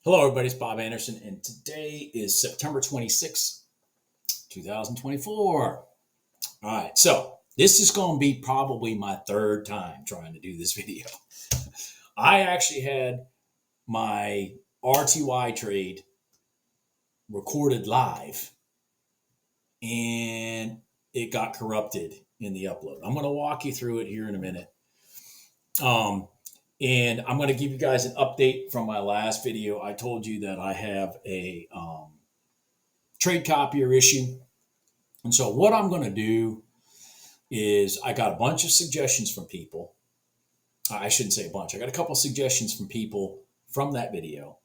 Hello, everybody. It's Bob Anderson, and today is September 26th, 2024. All right, so this is going to be probably my third time trying to do this video. I actually had my RTY trade recorded live, and it got corrupted in the upload. I'm going to walk you through it here in a minute. And I'm going to give you guys an update from my last video. I told you that I have a trade copier issue. And so what I'm going to do is I got a bunch of suggestions from people. I shouldn't say a bunch. I got a couple of suggestions from people from that video.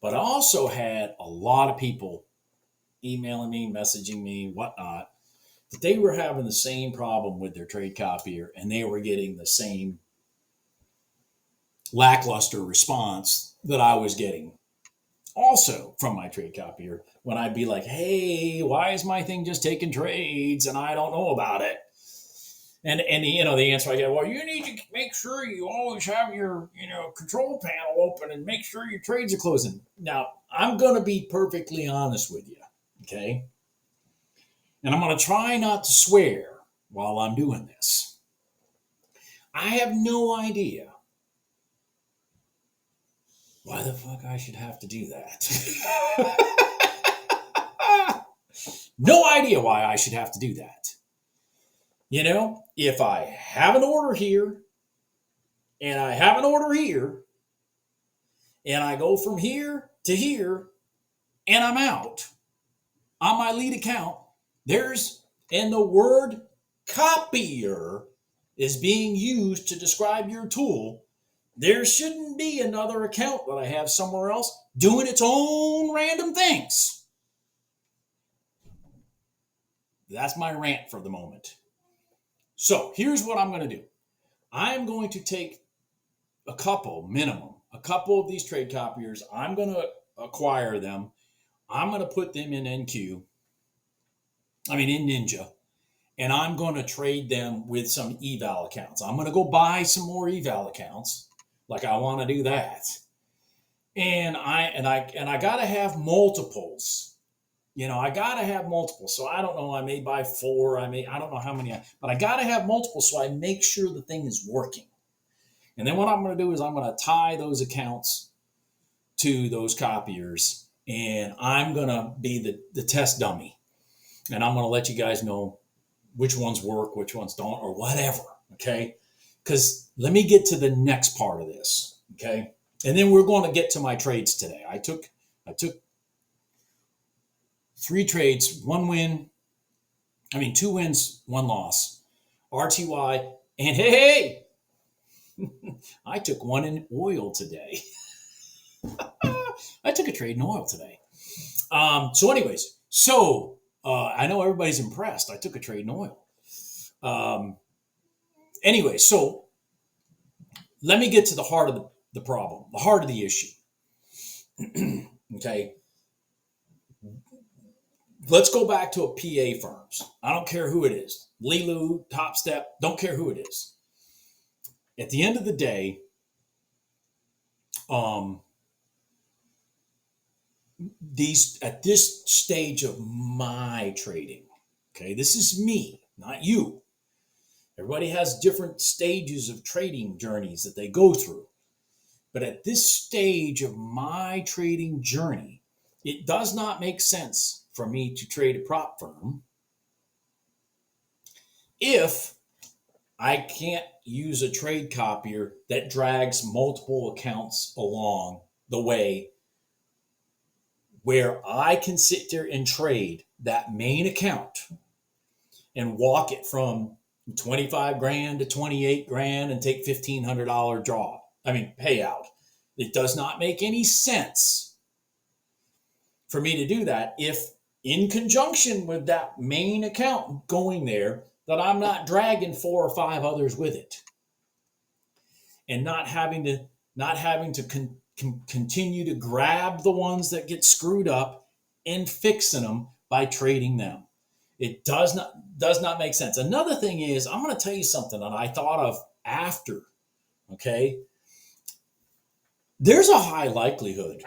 But I also had a lot of people emailing me, messaging me, whatnot, that they were having the same problem with their trade copier and they were getting the same lackluster response that I was getting also from my trade copier when I'd be like, hey, why is my thing just taking trades and I don't know about it? And the answer I get, well, you need to make sure you always have your, control panel open and make sure your trades are closing. Now, I'm going to be perfectly honest with you, okay? And I'm going to try not to swear while I'm doing this. I have no idea why the fuck I should have to do that. No idea why I should have to do that. If I have an order here, and I have an order here, and I go from here to here, and I'm out on my lead account, and the word copier is being used to describe your tool, there shouldn't be another account that I have somewhere else doing its own random things. That's my rant for the moment. So here's what I'm going to do. I'm going to take a couple of these trade copiers. I'm going to acquire them. I'm going to put them in in Ninja. And I'm going to trade them with some eval accounts. I'm going to go buy some more eval accounts. Like I want to do that. And I got to have multiples. I got to have multiples. So I don't know, I may buy 4, I don't know how many, but I got to have multiples so I make sure the thing is working. And then what I'm going to do is I'm going to tie those accounts to those copiers and I'm going to be the test dummy. And I'm going to let you guys know which ones work, which ones don't, or whatever, okay? Because let me get to the next part of this, okay? And then we're going to get to my trades today. I took 3 trades, 2 wins, 1 loss, RTY, and hey, I took one in oil today. I took a trade in oil today. I know everybody's impressed. I took a trade in oil. So let me get to the heart of the problem, the heart of the issue. Okay. Let's go back to a PA firms. I don't care who it is. Lilu, Top Step, don't care who it is. At the end of the day, at this stage of my trading, okay, this is me, not you. Everybody has different stages of trading journeys that they go through. But at this stage of my trading journey, it does not make sense for me to trade a prop firm if I can't use a trade copier that drags multiple accounts along the way where I can sit there and trade that main account and walk it from 25 grand to 28 grand and take $1,500 payout. It does not make any sense for me to do that if in conjunction with that main account going there that I'm not dragging 4 or 5 others with it and not having to continue to grab the ones that get screwed up and fixing them by trading them. It does not make sense. Another thing is, I'm going to tell you something that I thought of after, okay? There's a high likelihood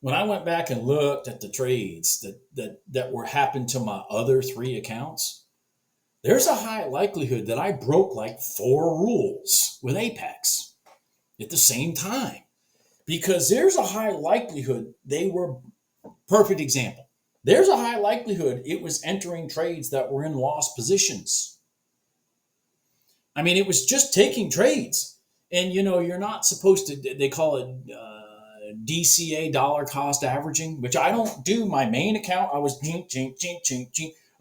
when I went back and looked at the trades that were happened to my other 3 accounts, there's a high likelihood that I broke like 4 rules with Apex at the same time, because there's a high likelihood they were, perfect example. There's a high likelihood it was entering trades that were in lost positions. I mean, it was just taking trades. And, you're not supposed to, they call it DCA, dollar cost averaging, which I don't do. My main account, I was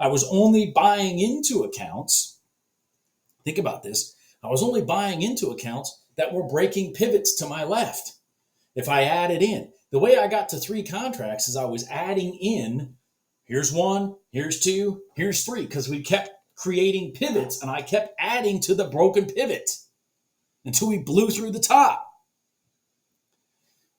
I was only buying into accounts. Think about this. I was only buying into accounts that were breaking pivots to my left. If I added in, the way I got to 3 contracts is I was adding in, here's 1, here's 2, here's 3, because we kept creating pivots and I kept adding to the broken pivot until we blew through the top.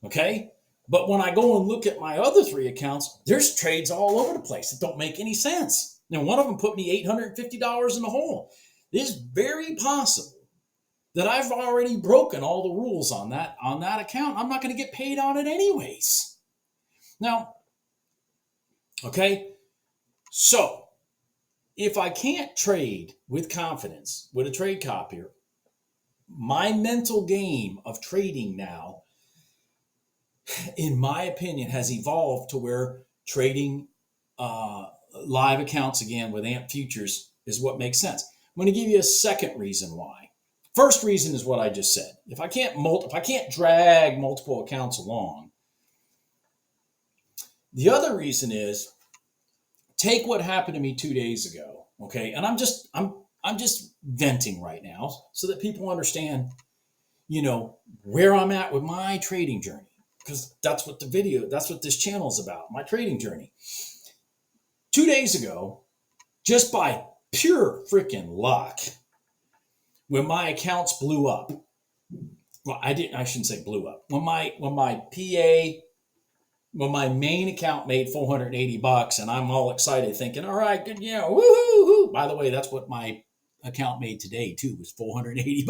Okay? But when I go and look at my other 3 accounts, there's trades all over the place that don't make any sense. And one of them put me $850 in the hole. It's very possible that I've already broken all the rules on that account. I'm not going to get paid on it anyways. Now, okay, so if I can't trade with confidence with a trade copier, my mental game of trading now, in my opinion, has evolved to where trading live accounts again with AMP futures is what makes sense. I'm going to give you a second reason why. First reason is what I just said. If I can't drag multiple accounts along, the other reason is, take what happened to me 2 days ago. Okay, and I'm just venting right now so that people understand, where I'm at with my trading journey, because that's what this channel is about, my trading journey. 2 days ago, just by pure freaking luck, when my accounts blew up, well, I shouldn't say blew up. When my main account made $480 and I'm all excited thinking, all right, good, woohoo. By the way, that's what my account made today too, was $480.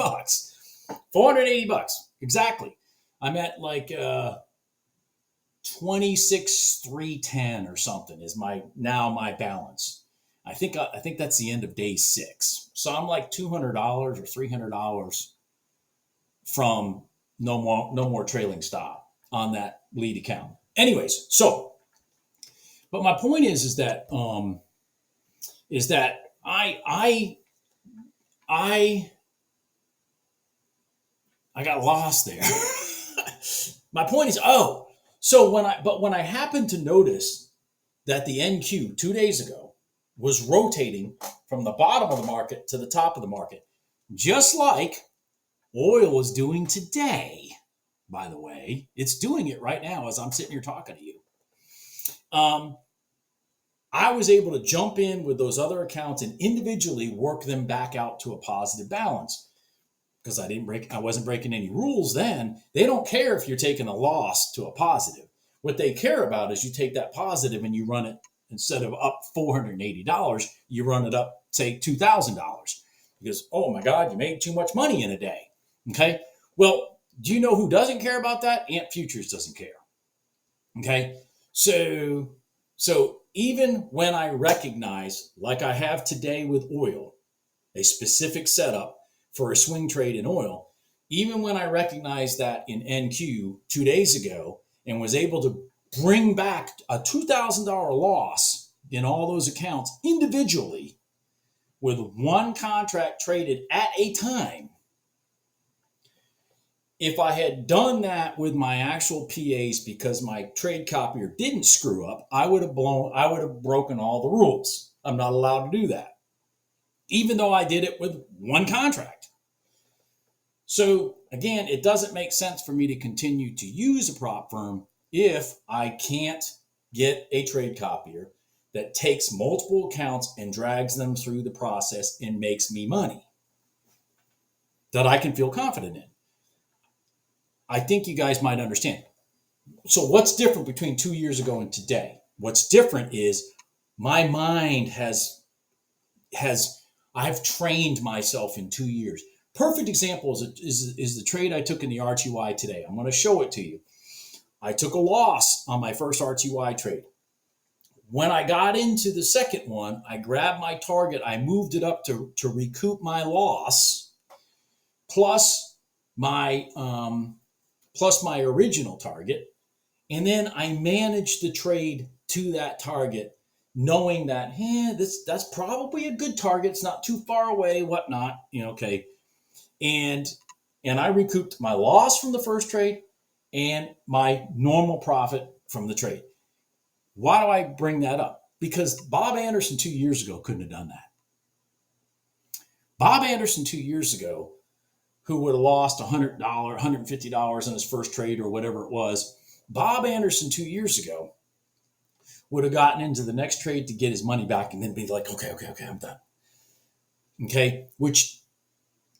$480, exactly. I'm at like 26,310 or something is my balance. I think that's the end of day 6. So I'm like $200 or $300 from no more trailing stop on that lead account. Anyways, but my point is that I got lost there. My point is, so when I happened to notice that the NQ 2 days ago was rotating from the bottom of the market to the top of the market, just like oil is doing today. By the way, it's doing it right now as I'm sitting here talking to you. I was able to jump in with those other accounts and individually work them back out to a positive balance, because I wasn't breaking any rules then. They don't care if you're taking a loss to a positive. What they care about is you take that positive and you run it, instead of up $480, you run it up, say, $2,000, because, oh my God, you made too much money in a day. Okay. Well, do you know who doesn't care about that? AMP Futures doesn't care. Okay. So even when I recognize, like I have today with oil, a specific setup for a swing trade in oil, even when I recognized that in NQ 2 days ago and was able to bring back a $2,000 loss in all those accounts individually with one contract traded at a time, if I had done that with my actual PAs because my trade copier didn't screw up, I would have broken all the rules. I'm not allowed to do that, even though I did it with one contract. So again, it doesn't make sense for me to continue to use a prop firm if I can't get a trade copier that takes multiple accounts and drags them through the process and makes me money that I can feel confident in. I think you guys might understand. So what's different between 2 years ago and today? What's different is my mind I've trained myself in 2 years. Perfect example is the trade I took in the RTY today. I'm going to show it to you. I took a loss on my first RTY trade. When I got into the second one, I grabbed my target. I moved it up to recoup my loss plus my original target. And then I managed the trade to that target, knowing that, that's probably a good target. It's not too far away, whatnot, okay. And I recouped my loss from the first trade and my normal profit from the trade. Why do I bring that up? Because Bob Anderson 2 years ago couldn't have done that. Bob Anderson 2 years ago, who would have lost $100, $150 on his first trade or whatever it was, Bob Anderson 2 years ago would have gotten into the next trade to get his money back and then be like, okay, I'm done. Okay, which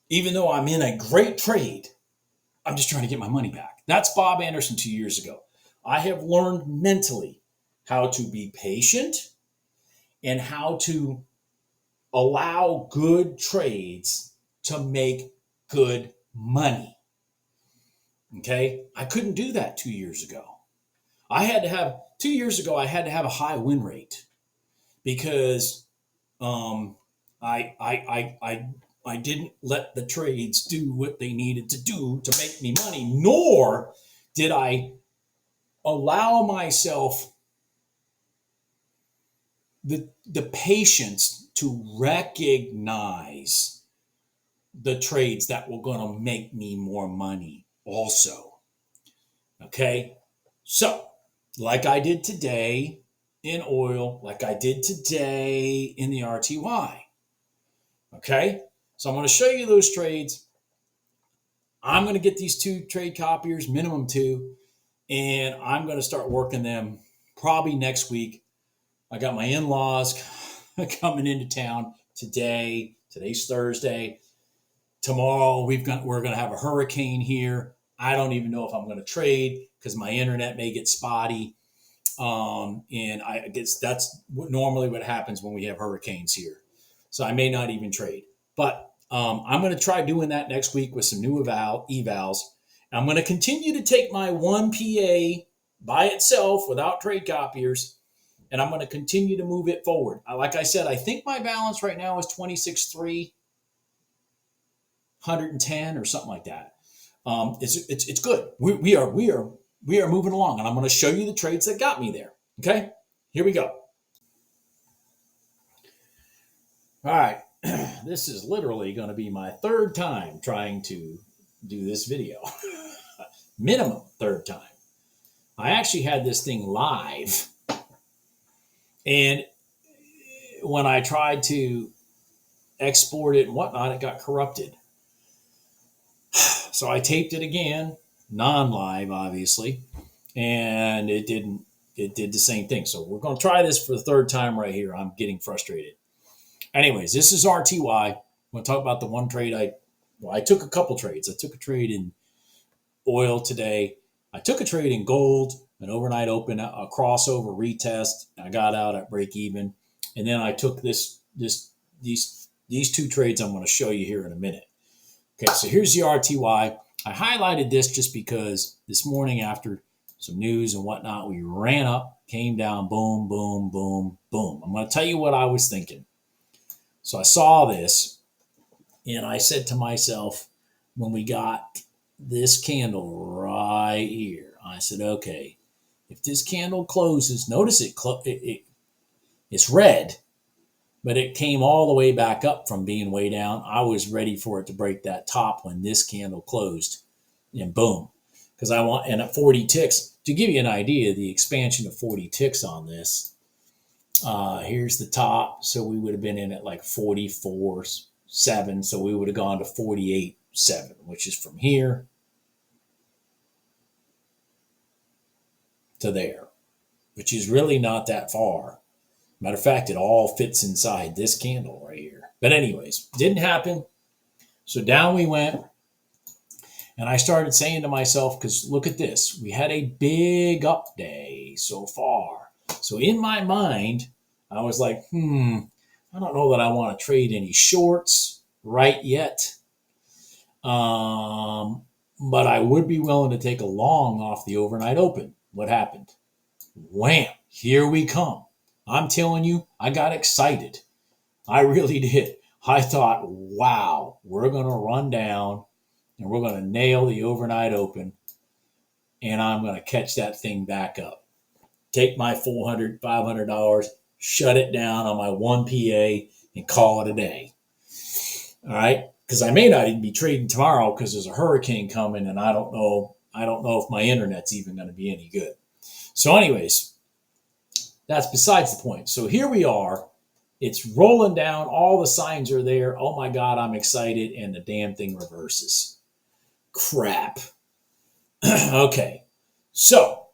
even though I'm in a great trade, I'm just trying to get my money back. That's Bob Anderson 2 years ago. I have learned mentally how to be patient and how to allow good trades to make good money. Okay? I couldn't do that 2 years ago. 2 years ago, I had to have a high win rate because I didn't let the trades do what they needed to do to make me money, nor did I allow myself the patience to recognize the trades that were going to make me more money also. Okay? So, like I did today in oil, like I did today in the RTY. Okay? So I'm going to show you those trades. I'm going to get these 2 trade copiers, minimum 2, and I'm going to start working them probably next week. I got my in-laws coming into town today. Today's Thursday. Tomorrow we're going to have a hurricane here. I don't even know if I'm going to trade because my internet may get spotty. And I guess that's normally what happens when we have hurricanes here. So I may not even trade. But I'm going to try doing that next week with some new evals. I'm going to continue to take my 1 PA by itself without trade copiers, and I'm going to continue to move it forward. Like I said, I think my balance right now is 26.3, 110 or something like that. It's good. We are moving along, and I'm going to show you the trades that got me there. Okay, here we go. All right, this is literally going to be my 3rd time trying to do this video. Minimum 3rd time. I actually had this thing live, and when I tried to export it and whatnot, it got corrupted. So I taped it again, non-live, obviously, and it did the same thing. So we're going to try this for the 3rd time right here. I'm getting frustrated. Anyways, this is RTY. I'm going to talk about the one trade I took a couple trades. I took a trade in oil today. I took a trade in gold, an overnight open, a crossover retest. I got out at break even. And then I took these 2 trades I'm going to show you here in a minute. Okay, so here's the RTY. I highlighted this just because this morning after some news and whatnot, we ran up, came down, boom, boom, boom, boom. I'm going to tell you what I was thinking. So I saw this, and I said to myself, when we got this candle right here, I said, okay, if this candle closes, notice it's red, but it came all the way back up from being way down. I was ready for it to break that top when this candle closed, and boom. Because and at 40 ticks, to give you an idea, the expansion of 40 ticks on this, here's the top. So we would have been in at like 44.7. So we would have gone to 48.7, which is from here to there, which is really not that far. Matter of fact, it all fits inside this candle right here. But anyways, didn't happen. So down we went. And I started saying to myself, because look at this. We had a big up day so far. So in my mind, I was like, I don't know that I want to trade any shorts right yet. but I would be willing to take a long off the overnight open. What happened? Wham! Here we come. I'm telling you, I got excited. I really did. I thought, wow, we're going to run down and we're going to nail the overnight open, and I'm going to catch that thing back up. Take my $400, $500, shut it down on my one PA, and call it a day. All right, because I may not even be trading tomorrow because there's a hurricane coming, and I don't know if my internet's even going to be any good. So, anyways, that's besides the point. So here we are. It's rolling down. All the signs are there. Oh my God, I'm excited, and the damn thing reverses. Crap. Okay, so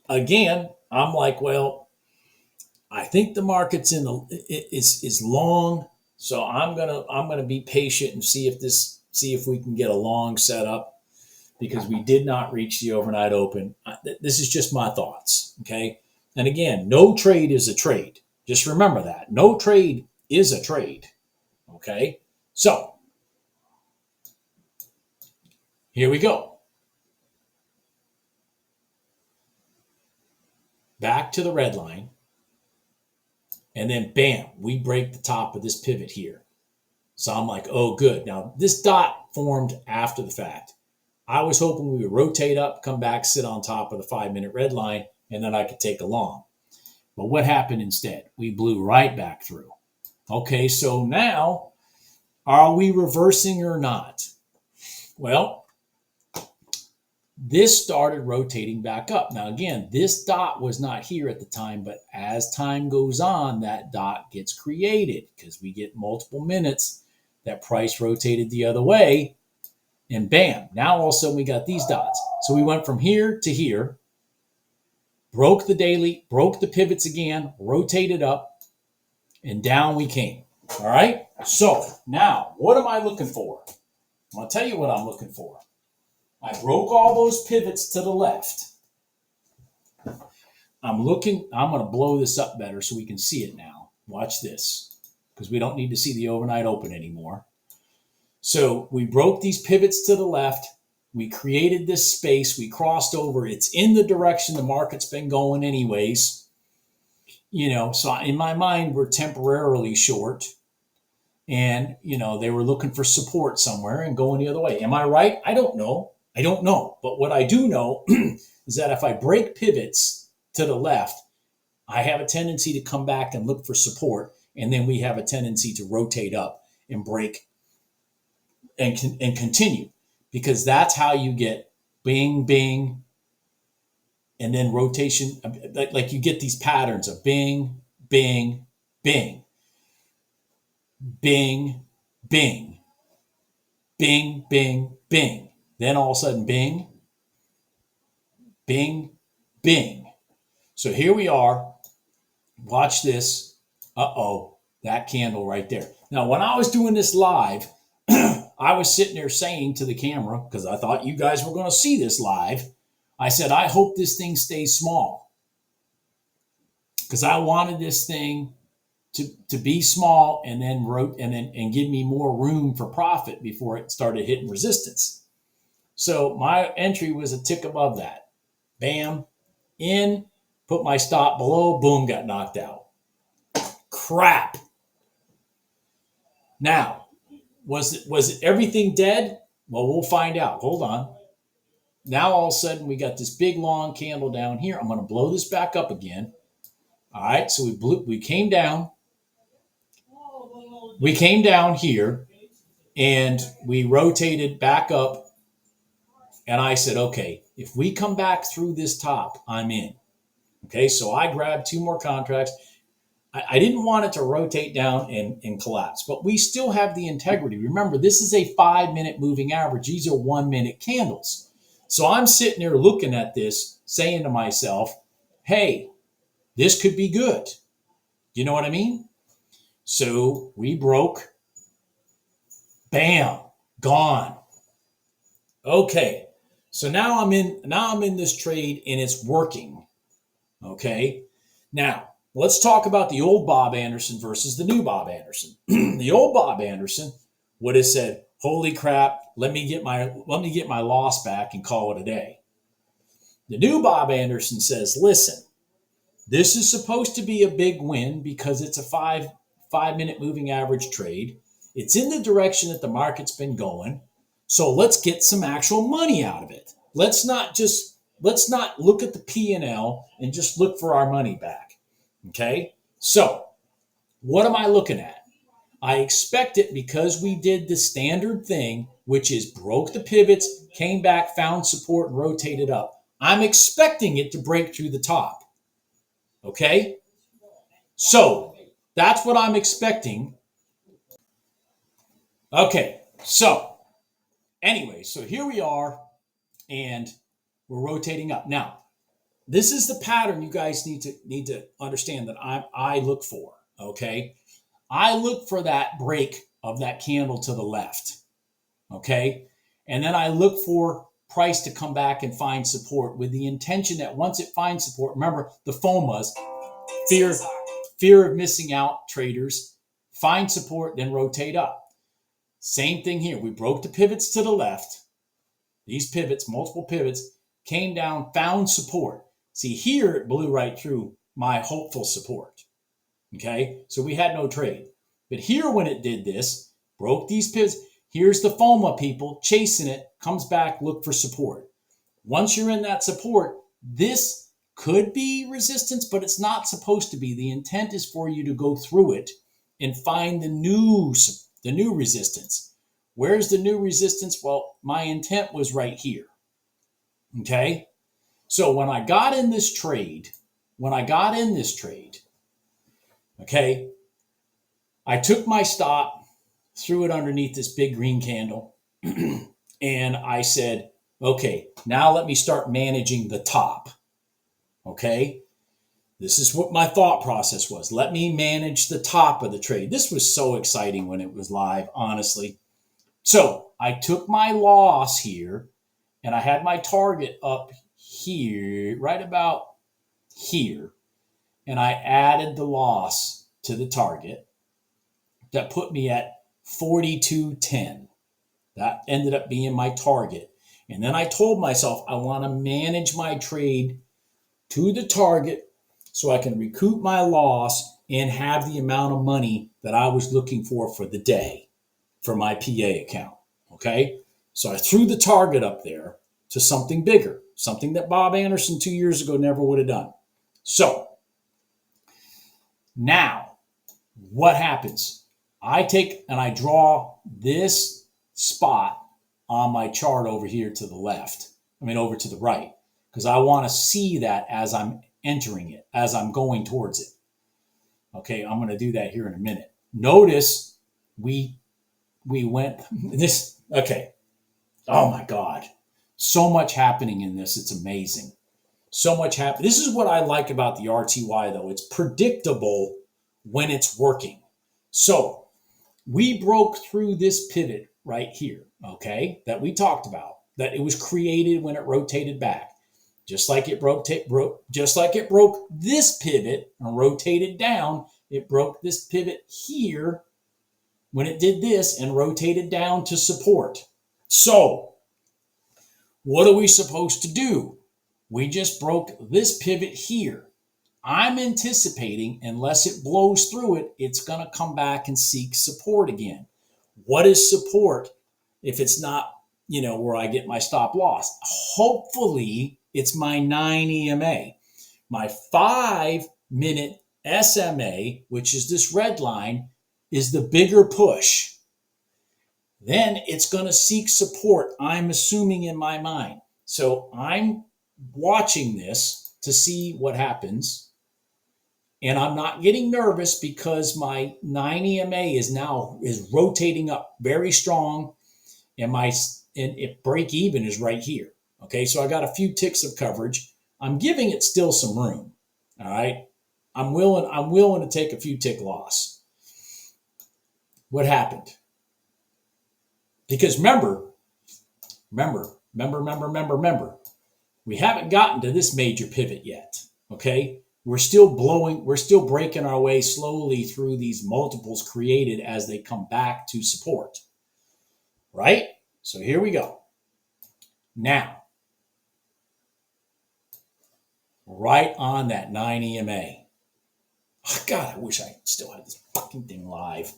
again, I'm like, well, I think the market's is long. So I'm gonna be patient and see if we can get a long setup, because we did not reach the overnight open. This is just my thoughts, okay? And again, no trade is a trade. Just remember that. No trade is a trade, okay? So here we go. Back to the red line. And then bam, we break the top of this pivot here. So I'm like, oh, good. Now, this dot formed after the fact. I was hoping we would rotate up, come back, sit on top of the 5-minute red line, and then I could take a long. But what happened instead? We blew right back through. Okay, so now, are we reversing or not? Well, this started rotating back up. Now, again, this dot was not here at the time, but as time goes on, that dot gets created because we get multiple minutes that price rotated the other way, and bam, now all of a sudden we got these dots. So we went from here to here, broke the daily, broke the pivots again, rotated up, and down we came. All right? So now, what am I looking for? I'll tell you what I'm looking for. I broke all those pivots to the left. I'm going to blow this up better so we can see it now. Watch this, because we don't need to see the overnight open anymore. So we broke these pivots to the left. We created this space. We crossed over. It's in the direction the market's been going anyways. So in my mind, we're temporarily short. And, they were looking for support somewhere and going the other way. Am I right? I don't know. But what I do know is that if I break pivots to the left, I have a tendency to come back and look for support. And then we have a tendency to rotate up and break and continue, because that's how you get bing, bing, and then rotation. Like you get these patterns of bing, bing, bing, bing, bing, bing, bing, bing. Then all of a sudden, bing, bing, bing. So here we are. Watch this. Uh-oh, that candle right there. Now, when I was doing this live, I was sitting there saying to the camera, because I thought you guys were going to see this live, I said, I hope this thing stays small, because I wanted this thing to be small and then give me more room for profit before it started hitting resistance. So my entry was a tick above that. Bam, in, put my stop below, boom, got knocked out. Crap. Now, was it everything dead? Well, we'll find out. Hold on. Now all of a sudden we got this big long candle down here. I'm going to blow this back up again. All right, so we came down. We came down here and we rotated back up. And I said, okay, if we come back through this top, I'm in. Okay, so I grabbed 2 more contracts. I didn't want it to rotate down and collapse, but we still have the integrity. Remember, this is a 5-minute moving average. These are 1-minute candles. So I'm sitting there looking at this, saying to myself, hey, this could be good. You know what I mean? So we broke. Bam, gone. Okay. So now I'm in this trade and it's working. Okay. Now let's talk about the old Bob Anderson versus the new Bob Anderson. The old Bob Anderson would have said, holy crap, let me get my loss back and call it a day. The new Bob Anderson says, listen, this is supposed to be a big win because it's a five-minute moving average trade. It's in the direction that the market's been going. So let's get some actual money out of it. Let's not look at the P&L and just look for our money back. Okay? So what am I looking at? I expect it because we did the standard thing, which is broke the pivots, came back, found support, and rotated up. I'm expecting it to break through the top. Okay? So that's what I'm expecting. Okay, so anyway, so here we are, and we're rotating up. Now, this is the pattern you guys need to understand that I look for. Okay? I look for that break of that candle to the left, okay? And then I look for price to come back and find support with the intention that once it finds support, remember the FOMAs, fear of missing out traders, find support, then rotate up. Same thing here. We broke the pivots to the left. These pivots, multiple pivots, came down, found support. See, here it blew right through my hopeful support. Okay, so we had no trade. But here when it did this, broke these pivots, here's the FOMA people chasing it, comes back, look for support. Once you're in that support, this could be resistance, but it's not supposed to be. The intent is for you to go through it and find the new resistance. Where's the new resistance? Well, my intent was right here. Okay, so when I got in this trade, okay, I took my stop, threw it underneath this big green candle, and I said, okay, now let me start managing the top. Okay, this is what my thought process was. Let me manage the top of the trade. This was so exciting when it was live, honestly. So I took my loss here, and I had my target up here, right about here, and I added the loss to the target. That put me at 42.10. That ended up being my target. And then I told myself I want to manage my trade to the target so I can recoup my loss and have the amount of money that I was looking for the day for my PA account. Okay? So I threw the target up there to something bigger, something that Bob Anderson 2 years ago never would have done. So now what happens? I take and I draw this spot on my chart over here to the left. Over to the right, because I want to see that as I'm entering it, as I'm going towards it. Okay, I'm going to do that here in a minute. Notice we went this. Okay. Oh my God. So much happening in this. It's amazing. So much happening. This is what I like about the RTY though. It's predictable when it's working. So we broke through this pivot right here, okay, that we talked about, that it was created when it rotated back. Just like it broke this pivot and rotated down, it broke this pivot here when it did this and rotated down to support. So what are we supposed to do? We just broke this pivot here. I'm anticipating, unless it blows through it, it's going to come back and seek support again. What is support if it's not, where I get my stop loss? Hopefully, it's my 9 EMA. My 5-minute SMA, which is this red line, is the bigger push. Then it's going to seek support, I'm assuming in my mind. So I'm watching this to see what happens. And I'm not getting nervous because my 9 EMA is rotating up very strong, and it break even is right here. Okay, so I got a few ticks of coverage. I'm giving it still some room. All right, I'm willing to take a few tick loss. What happened? Because remember, we haven't gotten to this major pivot yet. Okay. We're still breaking our way slowly through these multiples created as they come back to support, right? So here we go. Now, right on that 9 EMA. Oh, God, I wish I still had this fucking thing live.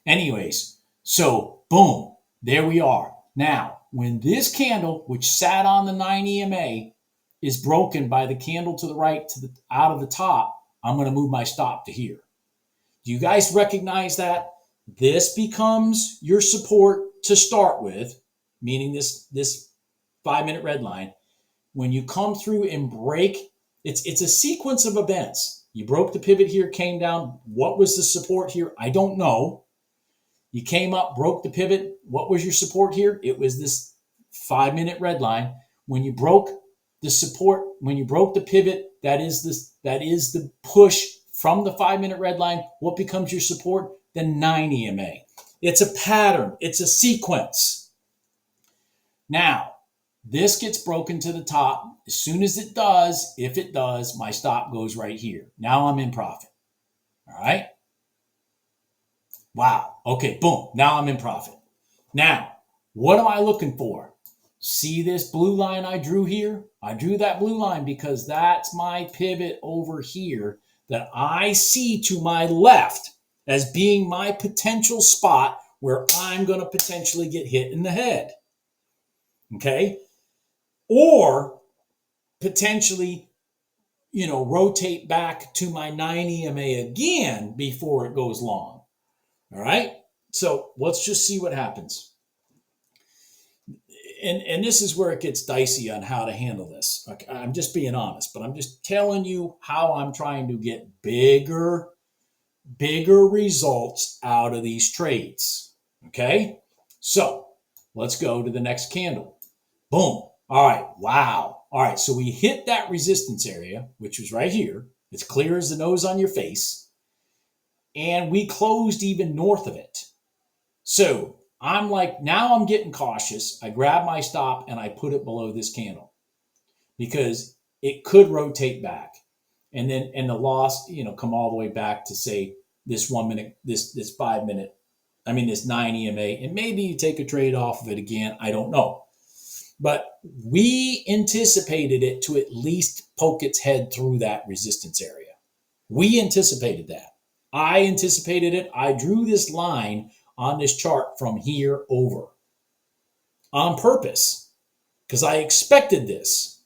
Anyways, so boom, there we are. Now, when this candle, which sat on the 9 EMA, is broken by the candle to the right, out of the top, I'm going to move my stop to here. Do you guys recognize that? This becomes your support to start with, meaning this 5-minute red line. When you come through and break, it's a sequence of events. You broke the pivot here, came down. What was the support here? I don't know. You came up, broke the pivot. What was your support here? It was this 5-minute red line. When you broke the support, when you broke the pivot, that is the push from the 5-minute red line. What becomes your support? The 9 EMA. It's a pattern. It's a sequence. Now, this gets broken to the top. As soon as it does, if it does, my stop goes right here. Now I'm in profit. All right? Wow. Okay, boom. Now I'm in profit. Now, what am I looking for? See this blue line I drew here? I drew that blue line because that's my pivot over here that I see to my left as being my potential spot where I'm going to potentially get hit in the head. Okay? Or potentially, rotate back to my 9 EMA again before it goes long. All right? So let's just see what happens. And this is where it gets dicey on how to handle this. Okay, I'm just being honest, but I'm just telling you how I'm trying to get bigger results out of these trades. Okay? So let's go to the next candle. Boom. All right. Wow. All right. So we hit that resistance area, which was right here. It's clear as the nose on your face. And we closed even north of it. So I'm like, now I'm getting cautious. I grab my stop and I put it below this candle because it could rotate back. And then, the loss, come all the way back to say this 1 minute, this 5 minute, this 9 EMA. And maybe you take a trade off of it again. I don't know. But we anticipated it to at least poke its head through that resistance area. We anticipated that. I anticipated it. I drew this line on this chart from here over on purpose because I expected this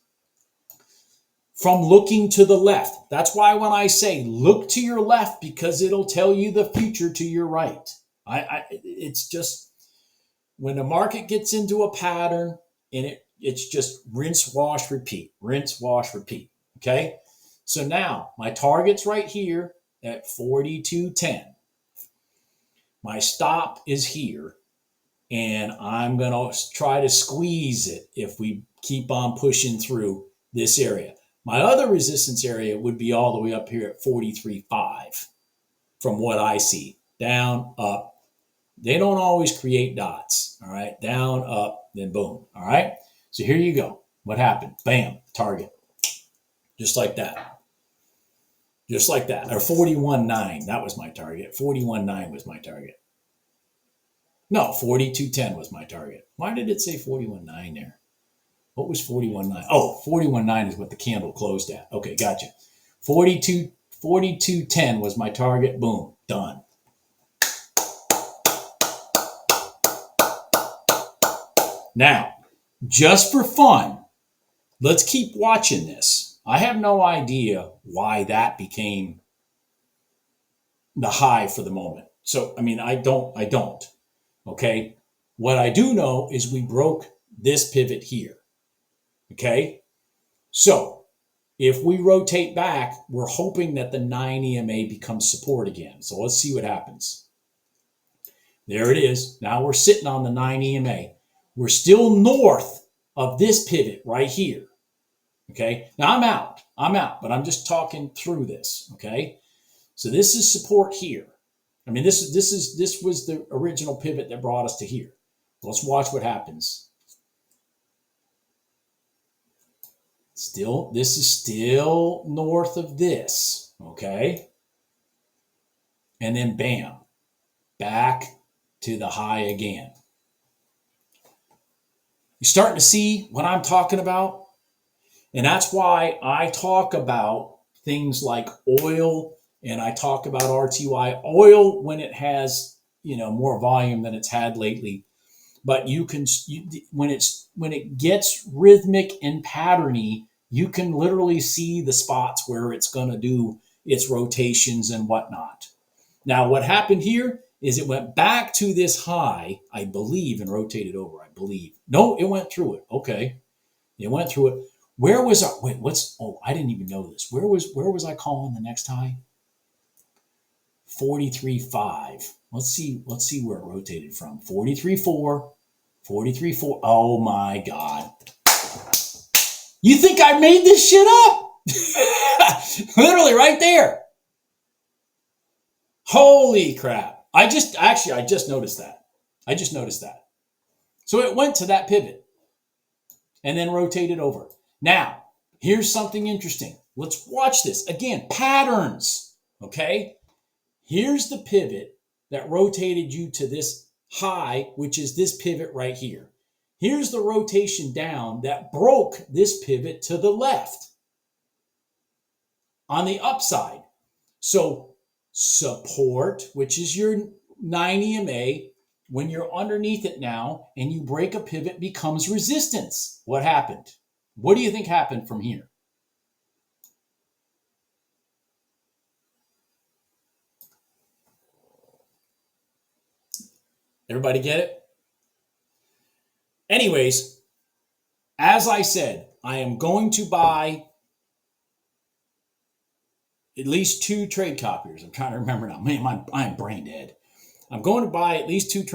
from looking to the left. That's why when I say look to your left, because it'll tell you the future to your right. It's just when the market gets into a pattern and it's just rinse, wash, repeat, rinse, wash, repeat. Okay. So now my target's right here at 42.10. My stop is here, and I'm going to try to squeeze it if we keep on pushing through this area. My other resistance area would be all the way up here at 43.5 from what I see. Down, up. They don't always create dots. All right. Down, up, then boom. All right. So here you go. What happened? Bam. Target. Just like that. Just like that. Or 41.9. That was my target. 41.9 was my target. No, 42.10 was my target. Why did it say 41.9 there? What was 41.9? Oh, 41.9 is what the candle closed at. Okay, gotcha. 42.10 was my target. Boom. Done. Now, just for fun, let's keep watching this. I have no idea why that became the high for the moment. So, I don't. Okay. What I do know is we broke this pivot here. Okay. So if we rotate back, we're hoping that the 9 EMA becomes support again. So let's see what happens. There it is. Now we're sitting on the 9 EMA. We're still north of this pivot right here. Okay. Now I'm out, but I'm just talking through this. Okay. So this is support here. This was the original pivot that brought us to here. Let's watch what happens. This is still north of this. Okay. And then bam, back to the high again. You starting to see what I'm talking about? And that's why I talk about things like oil, and I talk about RTY oil when it has, more volume than it's had lately. But when it gets rhythmic and patterny, you can literally see the spots where it's going to do its rotations and whatnot. Now, what happened here is it went back to this high, I believe, and rotated over. I believe. No, it went through it. Okay, it went through it. Where was I? Wait, what's? Oh, I didn't even know this. Where was I calling the next high? 43.5. Let's see where it rotated from. 43.4, 43.4. Oh my God! You think I made this shit up? Literally right there. Holy crap! I just noticed that. I just noticed that. So it went to that pivot and then rotated over. Now, here's something interesting. Let's watch this. Again, patterns. Okay? Here's the pivot that rotated you to this high, which is this pivot right here. Here's the rotation down that broke this pivot to the left on the upside. So support, which is your 90 MA, when you're underneath it now and you break a pivot, becomes resistance. What happened? What do you think happened from here? Everybody get it? Anyways, as I said, I am going to buy at least 2 trade copiers. I'm trying to remember now. Man, I'm brain dead. I'm going to buy at least 2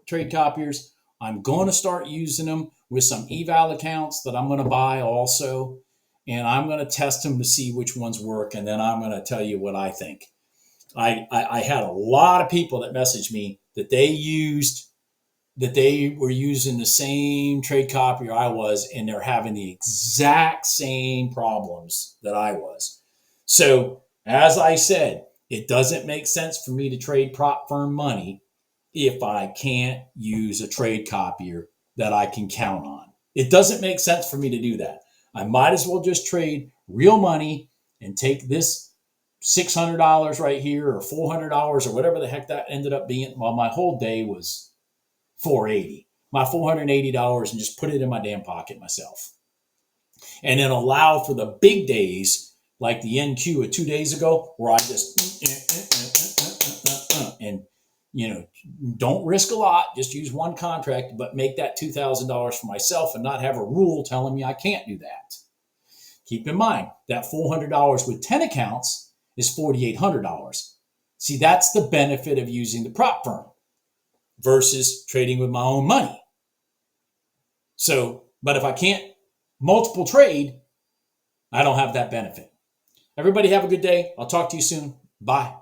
trade copiers. I'm going to start using them with some eval accounts that I'm going to buy also. And I'm going to test them to see which ones work. And then I'm going to tell you what I think. I had a lot of people that messaged me that they were using the same trade copier I was, and they're having the exact same problems that I was. So, as I said, it doesn't make sense for me to trade prop firm money if I can't use a trade copier that I can count on. It doesn't make sense for me to do that. I might as well just trade real money and take this $600 right here or $400 or whatever the heck that ended up being. Well, my whole day was $480. My $480 and just put it in my damn pocket myself. And then allow for the big days like the NQ of 2 days ago where I just and don't risk a lot, just use one contract, but make that $2,000 for myself and not have a rule telling me I can't do that. Keep in mind that $400 with 10 accounts is $4,800. See, that's the benefit of using the prop firm versus trading with my own money. So, but if I can't multiple trade, I don't have that benefit. Everybody have a good day. I'll talk to you soon. Bye.